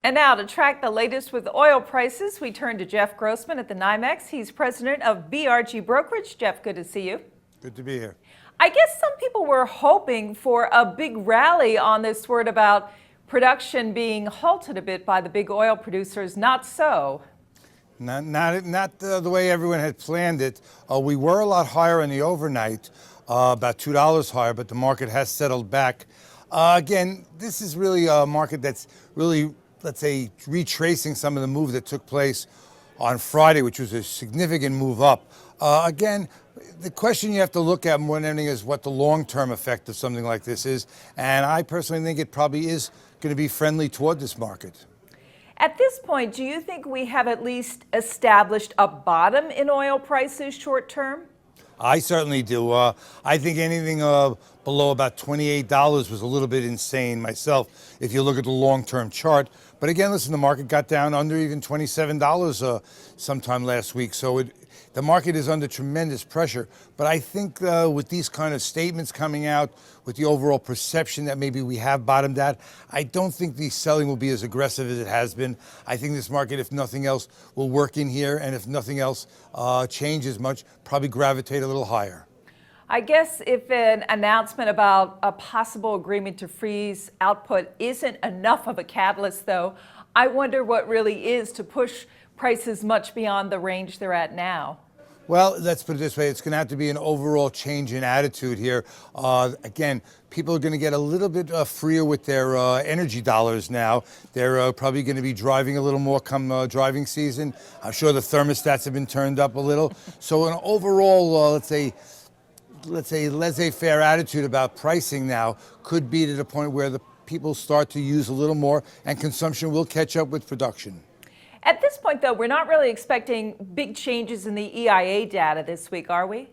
And now to track the latest with oil prices, we turn to Jeff Grossman at the NYMEX. He's president of BRG Brokerage. Jeff, good to see you. Good to be here. I guess some people were hoping for a big rally on this word about production being halted a bit by the big oil producers. Not so. Not the way everyone had planned it. We were a lot higher in the overnight, about $2 higher, but the market has settled back. Again, this is really a market that's really, let's say, retracing some of the move that took place on Friday, which was a significant move up. Again, the question you have to look at more than anything is what the long-term effect of something like this is. And I personally think it probably is going to be friendly toward this market. At this point, do you think we have at least established a bottom in oil prices short term? I certainly do. I think anything below about $28 was a little bit insane myself, if you look at the long-term chart. But again, listen, the market got down under even $27 sometime last week. So the market is under tremendous pressure. But I think with these kind of statements coming out, with the overall perception that maybe we have bottomed out, I don't think the selling will be as aggressive as it has been. I think this market, if nothing else, will work in here, and if nothing else changes much, probably gravitate a little higher. I guess if an announcement about a possible agreement to freeze output isn't enough of a catalyst, though, I wonder what really is to push prices much beyond the range they're at now. Well, let's put it this way. It's going to have to be an overall change in attitude here. Again, people are going to get a little bit freer with their energy dollars now. They're probably going to be driving a little more come driving season. I'm sure the thermostats have been turned up a little. So an overall, let's say laissez-faire attitude about pricing now could be to the point where the people start to use a little more and consumption will catch up with production. At this point, though, we're not really expecting big changes in the EIA data this week, are we?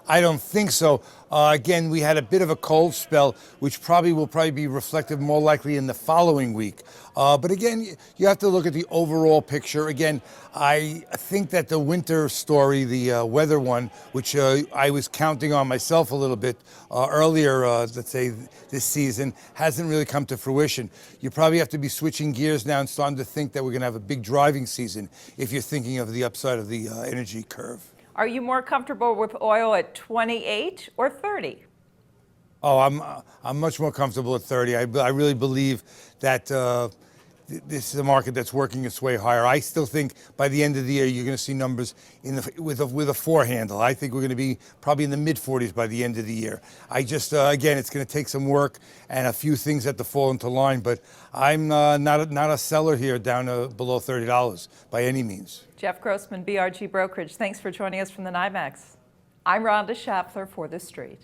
I don't think so. Again, we had a bit of a cold spell, which will be reflective more likely in the following week. But again, you have to look at the overall picture. Again, I think that the winter story, the weather one, which I was counting on myself a little bit earlier, let's say this season, hasn't really come to fruition. You probably have to be switching gears now and starting to think that we're going to have a big driving season if you're thinking of the upside of the energy curve. Are you more comfortable with oil at 28 or 30? Oh, I'm much more comfortable at 30. I really believe that this is a market that's working its way higher. I still think by the end of the year you're going to see numbers with a 4 handle. I think we're going to be probably in the mid-40s by the end of the year. I just again, it's going to take some work and a few things have to fall into line. But I'm not a seller here down below $30 by any means. Jeff Grossman, BRG Brokerage. Thanks for joining us from the NYMEX. I'm Rhonda Schaffler for TheStreet.